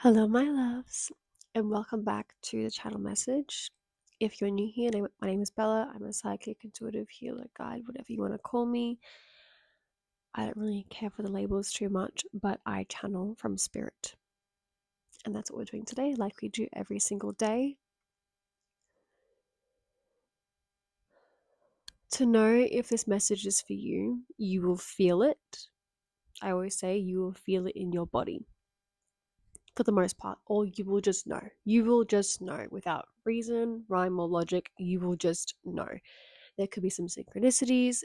Hello, my loves, and welcome back to the channel message. If you're new here, my name is Bella. I'm a psychic, intuitive healer, guide, whatever you want to call me. I don't really care for the labels too much, but I channel from spirit. And that's what we're doing today, like we do every single day. To know if this message is for you, you will feel it. I always say you will feel it in your body for the most part, or you will just know. You will just know without reason, rhyme, or logic. You will just know. There could be some synchronicities.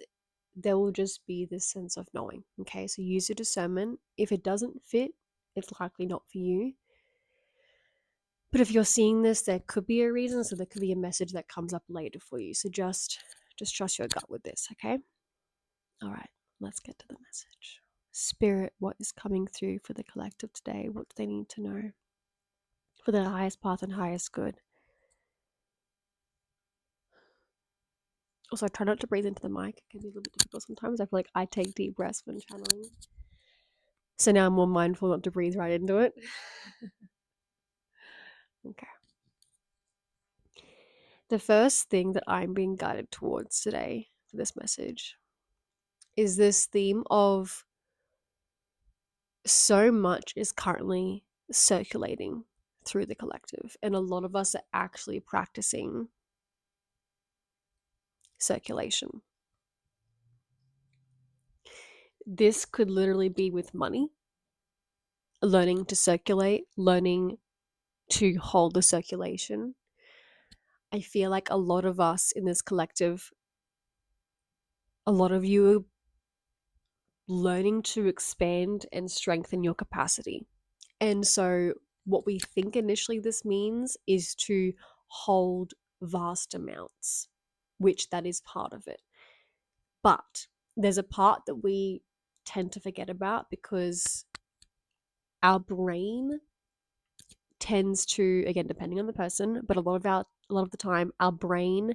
There will just be this sense of knowing. Okay, so use your discernment. If it doesn't fit, it's likely not for you. But if you're seeing this, there could be a reason. So there could be a message that comes up later for you. So just trust your gut with this. Okay. All right. Let's get to the message. Spirit, what is coming through for the collective today? What do they need to know for the highest path and highest good? Also, try not to breathe into the mic. It can be a little bit difficult sometimes. I feel like I take deep breaths when channeling. So now I'm more mindful not to breathe right into it. Okay. The first thing that I'm being guided towards today for this message is this theme of so much is currently circulating through the collective, and a lot of us are actually practicing circulation. This could literally be with money, learning to circulate, learning to hold the circulation. I feel like a lot of us in this collective, a lot of you are learning to expand and strengthen your capacity. And so, what we think initially this means is to hold vast amounts, which that is part of it. But there's a part that we tend to forget about because our brain tends to, again, depending on the person, but a lot of the time, our brain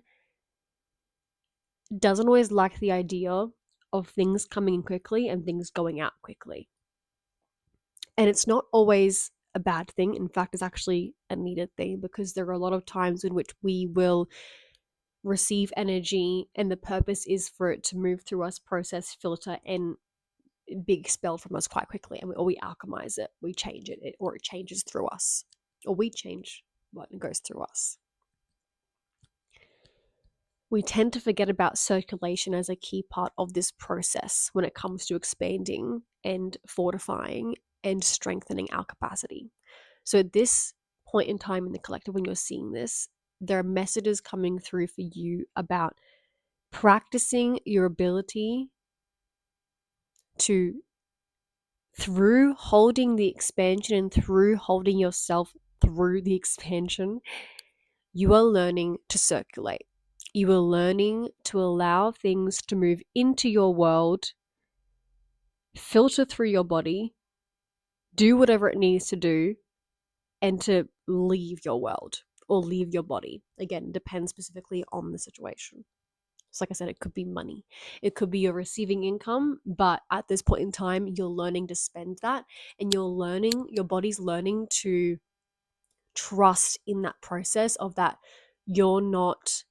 doesn't always like the idea of things coming in quickly and things going out quickly. And it's not always a bad thing. In fact, it's actually a needed thing because there are a lot of times in which we will receive energy and the purpose is for it to move through us, process, filter, and be expelled from us quite quickly. Or we alchemize it, we change it, or it changes through us, or we change what goes through us. We tend to forget about circulation as a key part of this process when it comes to expanding and fortifying and strengthening our capacity. So at this point in time in the collective, when you're seeing this, there are messages coming through for you about practicing your ability to, through holding the expansion and through holding yourself through the expansion, you are learning to circulate. You are learning to allow things to move into your world, filter through your body, do whatever it needs to do, and to leave your world or leave your body. Again, depends specifically on the situation. So, like I said, it could be money, it could be you're receiving income, but at this point in time, you're learning to spend that, and your body's learning to trust in that process of that you're not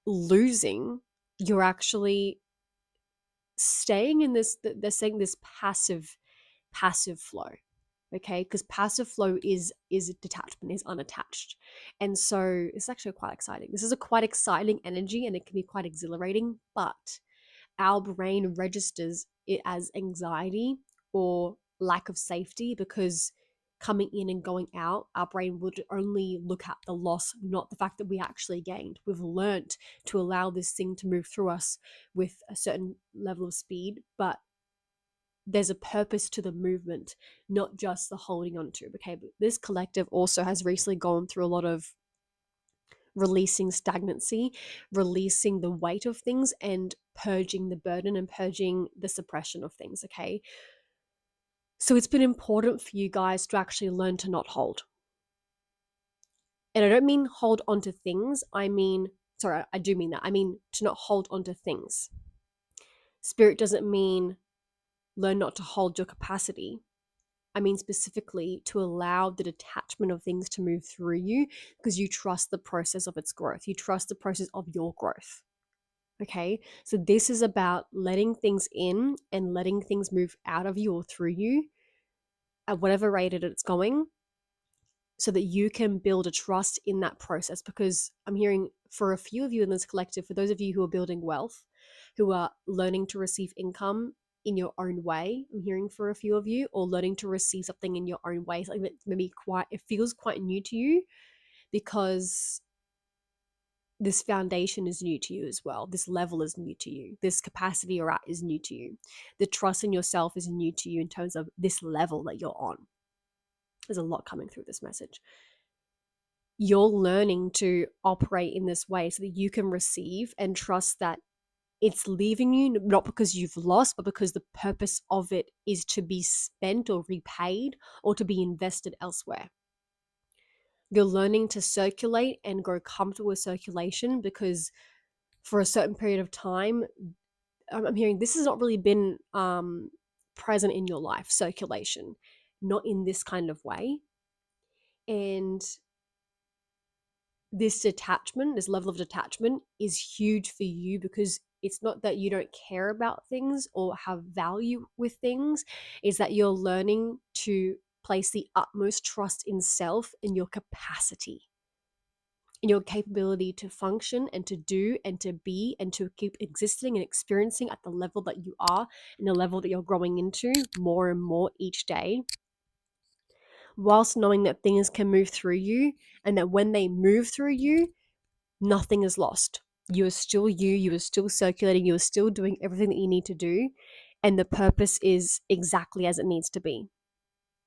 losing, you're actually staying in this, they're saying this passive flow. Okay, because passive flow is detachment, is unattached. And so it's actually quite exciting. This is a quite exciting energy and it can be quite exhilarating, but our brain registers it as anxiety or lack of safety because coming in and going out, our brain would only look at the loss, not the fact that we actually gained. We've learnt to allow this thing to move through us with a certain level of speed, but there's a purpose to the movement, not just the holding on to. Okay, but this collective also has recently gone through a lot of releasing stagnancy, releasing the weight of things, and purging the burden and purging the suppression of things. Okay, so it's been important for you guys to actually learn to not hold. And I don't mean hold onto things, I mean, sorry, I do mean that. I mean to not hold onto things. Spirit doesn't mean learn not to hold your capacity. I mean specifically to allow the detachment of things to move through you because you trust the process of its growth. You trust the process of your growth. Okay, so this is about letting things in and letting things move out of you or through you at whatever rate it's going, so that you can build a trust in that process. Because I'm hearing for a few of you in this collective, for those of you who are building wealth, who are learning to receive income in your own way, I'm hearing for a few of you, or learning to receive something in your own way, something that maybe it feels quite new to you because this foundation is new to you as well. This level is new to you. This capacity you're at is new to you. The trust in yourself is new to you in terms of this level that you're on. There's a lot coming through this message. You're learning to operate in this way so that you can receive and trust that it's leaving you not because you've lost, but because the purpose of it is to be spent or repaid or to be invested elsewhere. You're learning to circulate and grow comfortable with circulation because for a certain period of time, I'm hearing this has not really been present in your life, circulation, not in this kind of way. And this detachment, this level of detachment is huge for you because it's not that you don't care about things or have value with things, is that you're learning to place the utmost trust in self, in your capacity, in your capability to function and to do and to be and to keep existing and experiencing at the level that you are and the level that you're growing into more and more each day, whilst knowing that things can move through you and that when they move through you, nothing is lost. You are still you are still circulating, you are still doing everything that you need to do, and the purpose is exactly as it needs to be.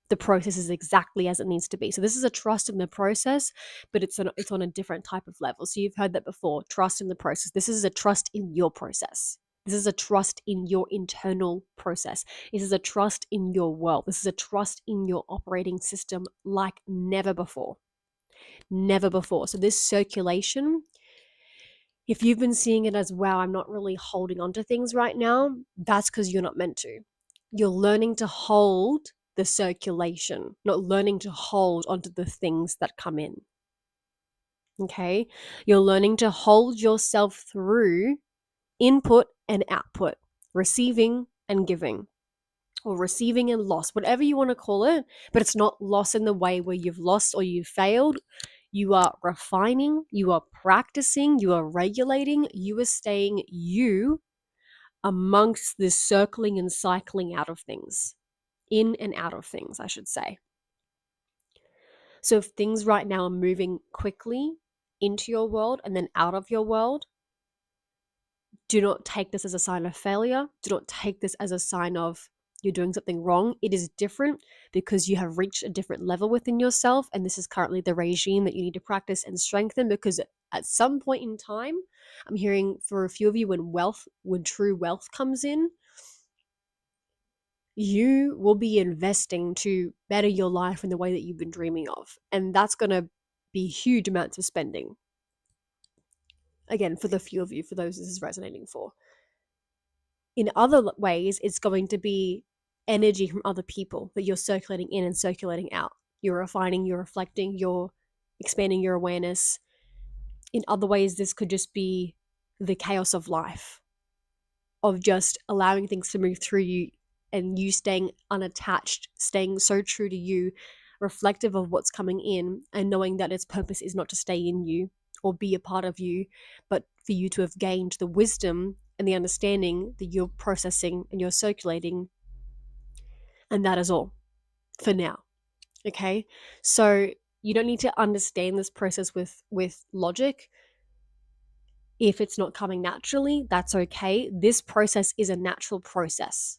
The process is exactly as it needs to be. So this is a trust in the process, but it's on a different type of level. So you've heard that before, trust in the process. This is a trust in your process. This is a trust in your internal process. This is a trust in your world. This is a trust in your operating system like never before. Never before. So this circulation, if you've been seeing it as, wow, I'm not really holding on to things right now, that's because you're not meant to. You're learning to hold the circulation, not learning to hold onto the things that come in. Okay? You're learning to hold yourself through input and output, receiving and giving, or receiving and loss, whatever you want to call it, but it's not loss in the way where you've lost or you've failed. You are refining, you are practicing, you are regulating, you are staying you amongst this circling and cycling out of things, in and out of things, I should say. So if things right now are moving quickly into your world and then out of your world, do not take this as a sign of failure. Do not take this as a sign of you're doing something wrong. It is different because you have reached a different level within yourself. And this is currently the regime that you need to practice and strengthen because at some point in time, I'm hearing for a few of you when true wealth comes in, you will be investing to better your life in the way that you've been dreaming of. And that's going to be huge amounts of spending. Again, for the few of you, for those this is resonating for. In other ways, it's going to be energy from other people that you're circulating in and circulating out. You're refining, you're reflecting, you're expanding your awareness. In other ways, this could just be the chaos of life, of just allowing things to move through you and you staying unattached, staying so true to you, reflective of what's coming in, and knowing that its purpose is not to stay in you or be a part of you, but for you to have gained the wisdom and the understanding that you're processing and you're circulating. And that is all for now. Okay. So you don't need to understand this process with logic. If it's not coming naturally, that's okay. This process is a natural process.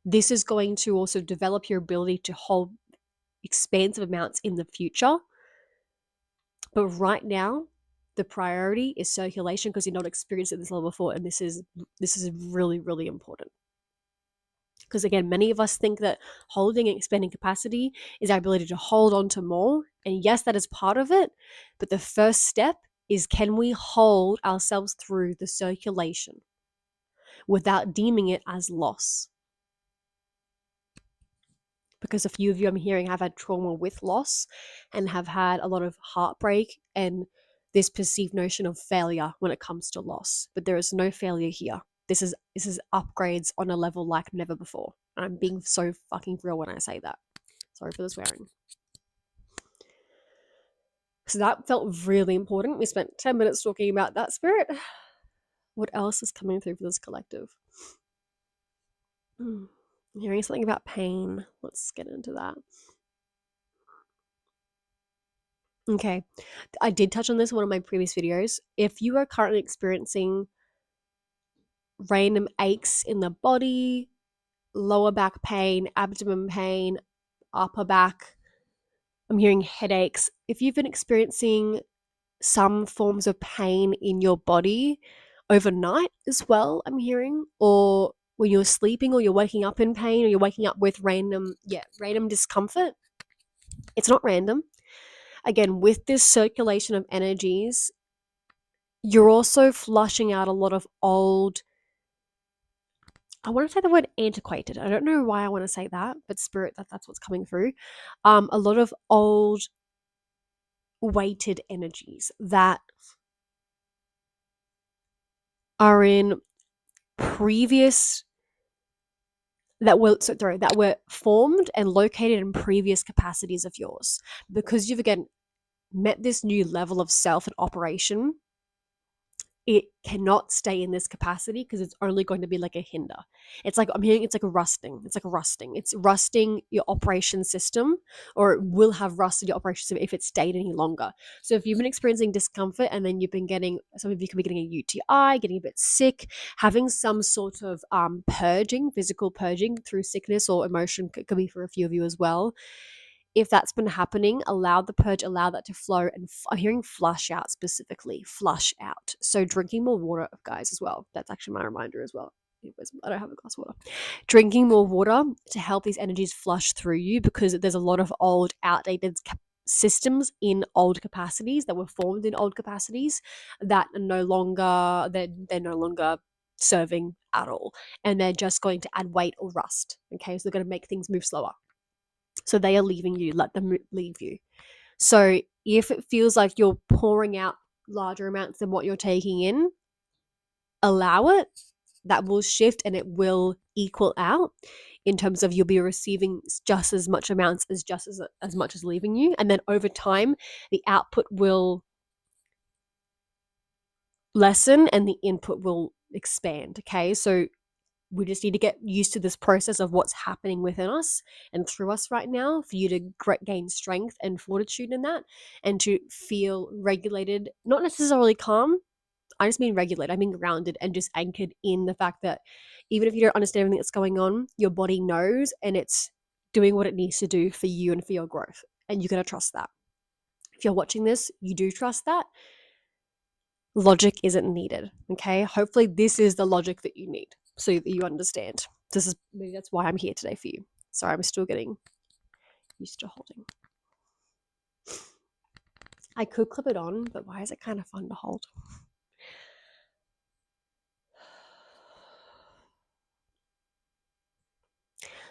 This is going to also develop your ability to hold expansive amounts in the future. But right now, the priority is circulation because you're not experienced at this level before. And this is really, really important. Because again, many of us think that holding and expanding capacity is our ability to hold on to more. And yes, that is part of it. But the first step is, can we hold ourselves through the circulation without deeming it as loss? because a few of you I'm hearing have had trauma with loss and have had a lot of heartbreak and this perceived notion of failure when it comes to loss. But there is no failure here. This is upgrades on a level like never before. And I'm being so fucking real when I say that. Sorry for the swearing. So that felt really important. We spent 10 minutes talking about that, spirit. What else is coming through for this collective? I'm hearing something about pain. Let's get into that. Okay. I did touch on this in one of my previous videos. If you are currently experiencing random aches in the body, lower back pain, abdomen pain, upper back, I'm hearing headaches. If you've been experiencing some forms of pain in your body overnight as well, I'm hearing, or when you're sleeping or you're waking up in pain or you're waking up with random discomfort, it's not random. Again, with this circulation of energies, you're also flushing out a lot of old, I want to say the word antiquated. I don't know why I want to say that, but spirit, that's what's coming through. A lot of old weighted energies that are in previous that were formed and located in previous capacities of yours, because you've again met this new level of self and operation. It cannot stay in this capacity because it's only going to be like a hinder. It's like I'm hearing it's like a rusting. It's rusting your operation system, or it will have rusted your operation system if it stayed any longer. So if you've been experiencing discomfort and then you've been getting, some of you could be getting a UTI, getting a bit sick, having some sort of purging, physical purging through sickness or emotion could be for a few of you as well. If that's been happening, allow the purge, allow that to flow. And I'm hearing flush out specifically, flush out. So drinking more water, guys, as well. That's actually my reminder as well. I don't have a glass of water. Drinking more water to help these energies flush through you, because there's a lot of old, outdated systems in old capacities that were formed in old capacities that are no longer, they're no longer serving at all, and they're just going to add weight or rust. Okay, so they're going to make things move slower. So they are leaving you, let them leave you. So if it feels like you're pouring out larger amounts than what you're taking in, allow it. That will shift and it will equal out in terms of you'll be receiving just as much amounts as much as leaving you. And then over time, the output will lessen and the input will expand. Okay. So we just need to get used to this process of what's happening within us and through us right now for you to gain strength and fortitude in that, and to feel regulated, not necessarily calm. I just mean regulated. I mean grounded and just anchored in the fact that even if you don't understand everything that's going on, your body knows and it's doing what it needs to do for you and for your growth. And you got to trust that. If you're watching this, you do trust that. Logic isn't needed. Okay. Hopefully, this is the logic that you need so that you understand. Maybe that's why I'm here today for you. Sorry, I'm still getting used to holding. I could clip it on, but why is it kind of fun to hold?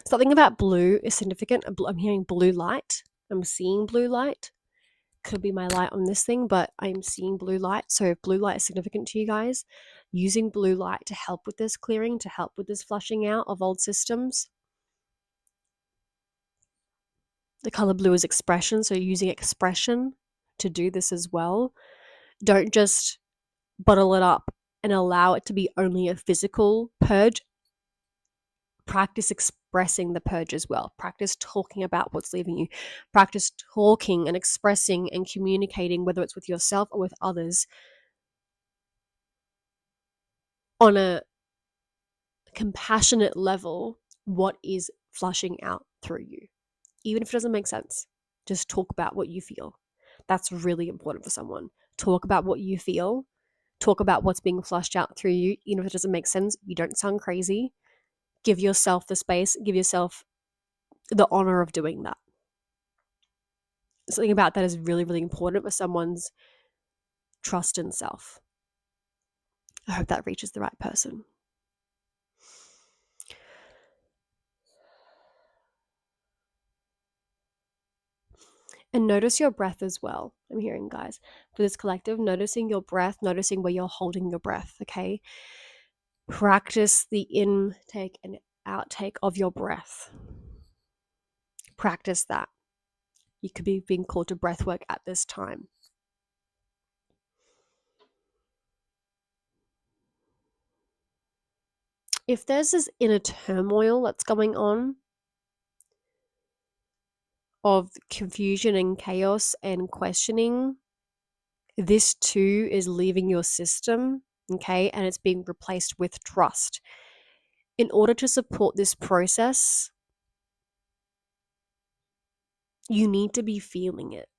Something about blue is significant. I'm hearing blue light. I'm seeing blue light. Could be my light on this thing, but I'm seeing blue light. So if blue light is significant to you guys, using blue light to help with this clearing, to help with this flushing out of old systems. The color blue is expression, so using expression to do this as well. Don't just bottle it up and allow it to be only a physical purge. Practice expressing the purge as well. Practice talking about what's leaving you. Practice talking and expressing and communicating, whether it's with yourself or with others, on a compassionate level, what is flushing out through you. Even if it doesn't make sense, just talk about what you feel. That's really important for someone. Talk about what you feel. Talk about what's being flushed out through you. Even if it doesn't make sense, you don't sound crazy. Give yourself the space, give yourself the honor of doing that. Something about that is really, really important for someone's trust in self. I hope that reaches the right person. And notice your breath as well. I'm hearing, guys, for this collective, noticing your breath, noticing where you're holding your breath, okay? Practice the intake and outtake of your breath. Practice that. You could be being called to breath work at this time. If there's this inner turmoil that's going on of confusion and chaos and questioning, this too is leaving your system, okay? And it's being replaced with trust. In order to support this process, you need to be feeling it.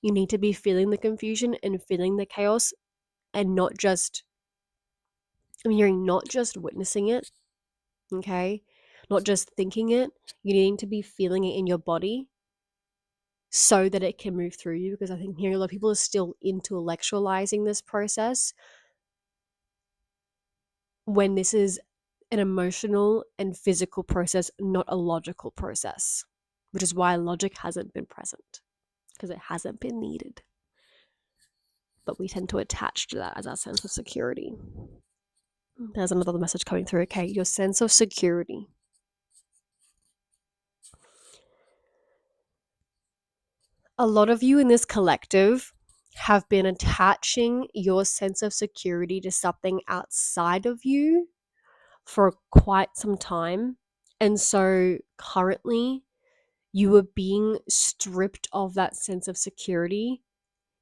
You need to be feeling the confusion and feeling the chaos and not just, I'm hearing not just witnessing it, okay? Not just thinking it. You need to be feeling it in your body so that it can move through you, because I think hearing a lot of people are still intellectualizing this process when this is an emotional and physical process, not a logical process, which is why logic hasn't been present, because it hasn't been needed. But we tend to attach to that as our sense of security. There's another message coming through. Okay, your sense of security. A lot of you in this collective have been attaching your sense of security to something outside of you for quite some time. And so currently, you are being stripped of that sense of security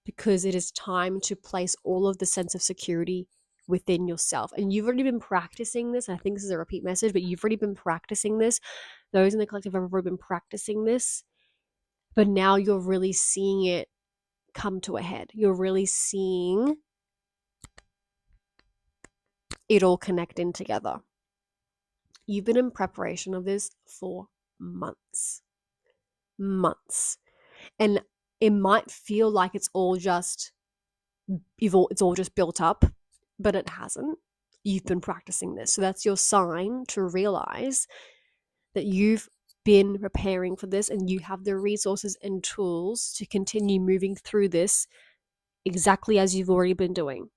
because it is time to place all of the sense of security within yourself. And you've already been practicing this. I think this is a repeat message, but you've already been practicing this. Those in the collective have already been practicing this. But now you're really seeing it come to a head. You're really seeing it all connecting together. You've been in preparation of this for months. Months. And it might feel like it's all just built up, but it hasn't. You've been practicing this. So that's your sign to realize that you've been preparing for this and you have the resources and tools to continue moving through this exactly as you've already been doing.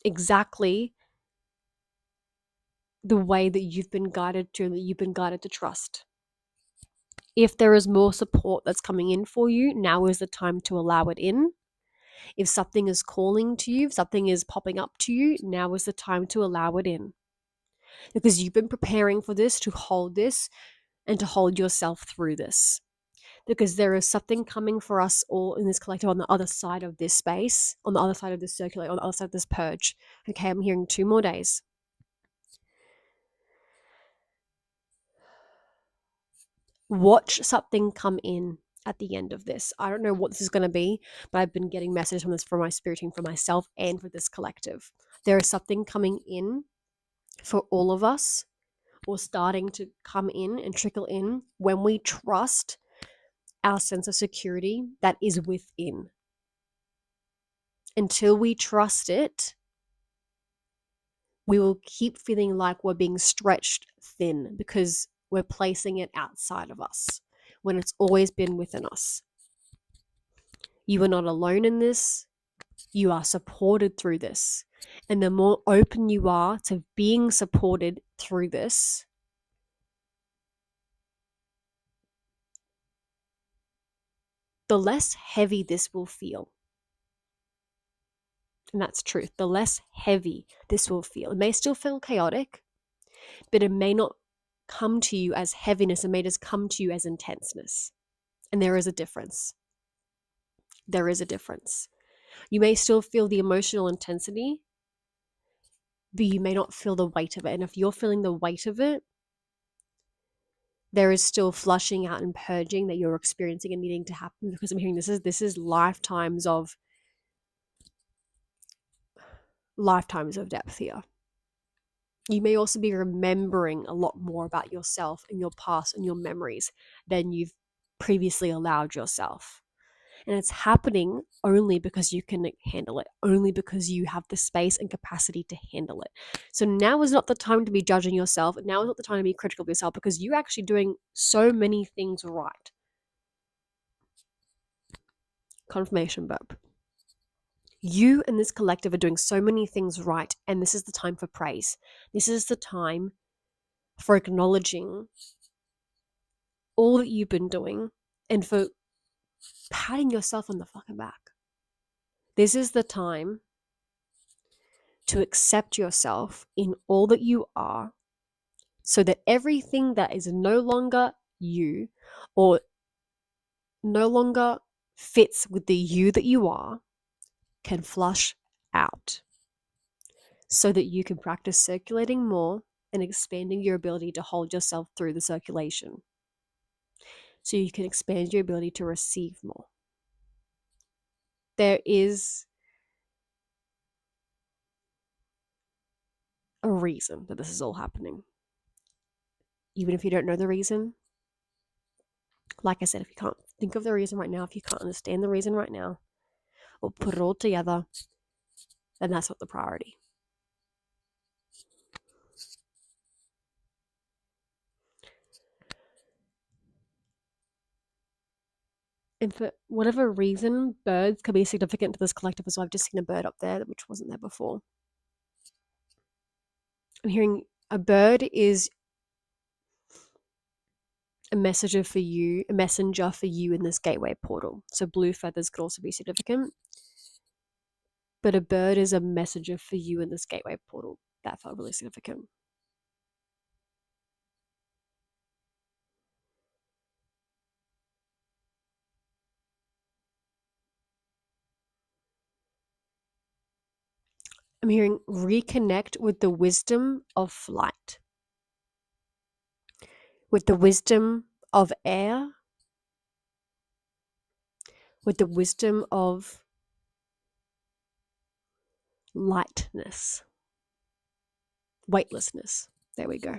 Exactly the way that you've been guided to, that you've been guided to trust. If there is more support that's coming in for you, now is the time to allow it in. If something is calling to you, if something is popping up to you, now is the time to allow it in. Because you've been preparing for this, to hold this, and to hold yourself through this. Because there is something coming for us all in this collective on the other side of this space, on the other side of this circular, on the other side of this purge. Okay, I'm hearing 2 more days. Watch something come in at the end of this. I don't know what this is going to be, but I've been getting messages from this from my spirit team, for myself, and for this collective. There is something coming in for all of us, or starting to come in and trickle in when we trust our sense of security that is within. Until we trust it, we will keep feeling like we're being stretched thin because we're placing it outside of us when it's always been within us. You are not alone in this. You are supported through this. And the more open you are to being supported through this, the less heavy this will feel. And that's truth. The less heavy this will feel. It may still feel chaotic, but it may not come to you as heaviness. It may just come to you as intenseness. And there is a difference. There is a difference. You may still feel the emotional intensity, but you may not feel the weight of it. And if you're feeling the weight of it, there is still flushing out and purging that you're experiencing and needing to happen, because I'm hearing this is lifetimes of depth here. You may also be remembering a lot more about yourself and your past and your memories than you've previously allowed yourself. And it's happening only because you can handle it, only because you have the space and capacity to handle it. So now is not the time to be judging yourself. Now is not the time to be critical of yourself, because you're actually doing so many things right. confirmation burp. You and this collective are doing so many things right, and this is the time for praise. This is the time for acknowledging all that you've been doing and for patting yourself on the fucking back. This is the time to accept yourself in all that you are, so that everything that is no longer you or no longer fits with the you that you are can flush out, so that you can practice circulating more and expanding your ability to hold yourself through the circulation, so you can expand your ability to receive more. There is a reason that this is all happening. Even if you don't know the reason, like I said, if you can't think of the reason right now, if you can't understand the reason right now, or put it all together, then that's not the priority. And for whatever reason, birds can be significant to this collective as well. I've just seen a bird up there, which wasn't there before. I'm hearing a bird is a messenger for you in this gateway portal. So blue feathers could also be significant. But a bird is a messenger for you in this gateway portal. That felt really significant. I'm hearing reconnect with the wisdom of flight, with the wisdom of air, with the wisdom of lightness, weightlessness. There we go.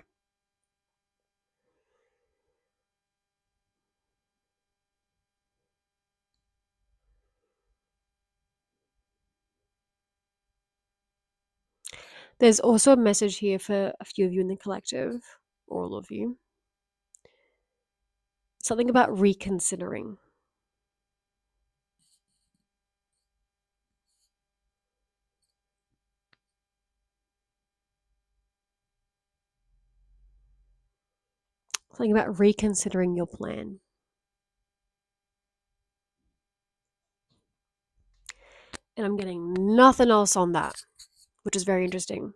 There's also a message here for a few of you in the collective, or all of you. Something about reconsidering. Something about reconsidering your plan. And I'm getting nothing else on that, which is very interesting.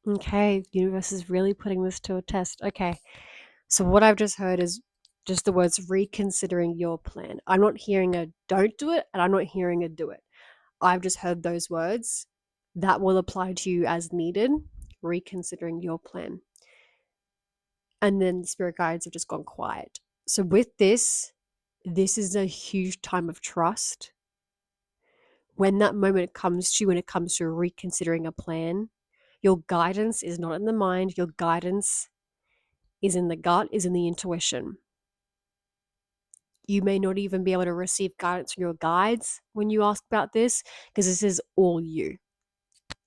Okay, the universe is really putting this to a test. Okay, so what I've just heard is just the words reconsidering your plan. I'm not hearing a don't do it, and I'm not hearing a do it. I've just heard those words. That will apply to you as needed, reconsidering your plan. And then the spirit guides have just gone quiet. So with this is a huge time of trust. When that moment comes to you, when it comes to reconsidering a plan, your guidance is not in the mind, your guidance is in the gut, is in the intuition. You may not even be able to receive guidance from your guides when you ask about this, because this is all you.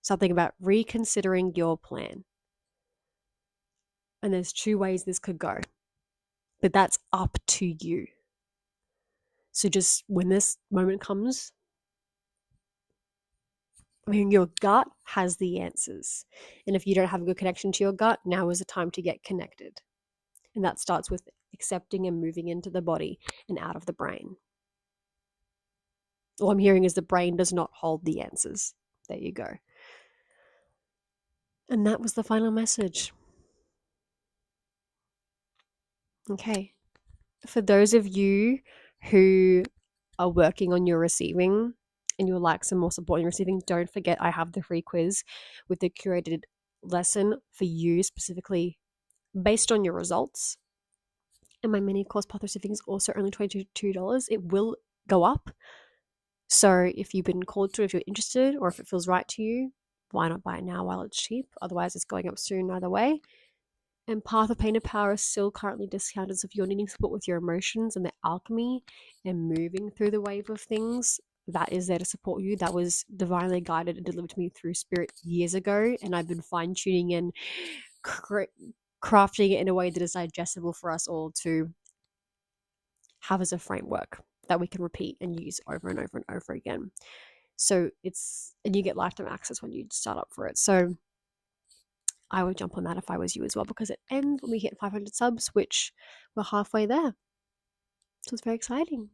Something about reconsidering your plan. And there's two ways this could go, but that's up to you. So just when this moment comes, I mean, your gut has the answers. And if you don't have a good connection to your gut, now is the time to get connected. And that starts with accepting and moving into the body and out of the brain. All I'm hearing is the brain does not hold the answers. There you go. And that was the final message. Okay. For those of you who are working on your receiving and you would like some more support in your receiving, don't forget I have the free quiz with the curated lesson for you specifically based on your results. And my mini course Path Receiving is also only $22. It will go up. So if you've been called to, if you're interested, or if it feels right to you, why not buy it now while it's cheap? Otherwise, it's going up soon either way. And Path of Pain and Power is still currently discounted. So if you're needing support with your emotions and the alchemy and moving through the wave of things, that is there to support you. That was divinely guided and delivered to me through spirit years ago. And I've been fine tuning and crafting it in a way that is digestible for us all to have as a framework that we can repeat and use over and over and over again. So and you get lifetime access when you start up for it. So I would jump on that if I was you as well, because it ends when we hit 500 subs, which we're halfway there. So it's very exciting.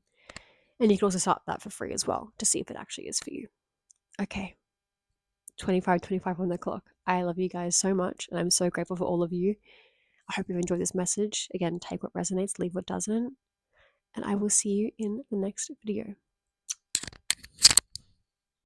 And you can also start that for free as well to see if it actually is for you. Okay, 25 on the clock. I love you guys so much, and I'm so grateful for all of you. I hope you've enjoyed this message. Again, take what resonates, leave what doesn't. And I will see you in the next video.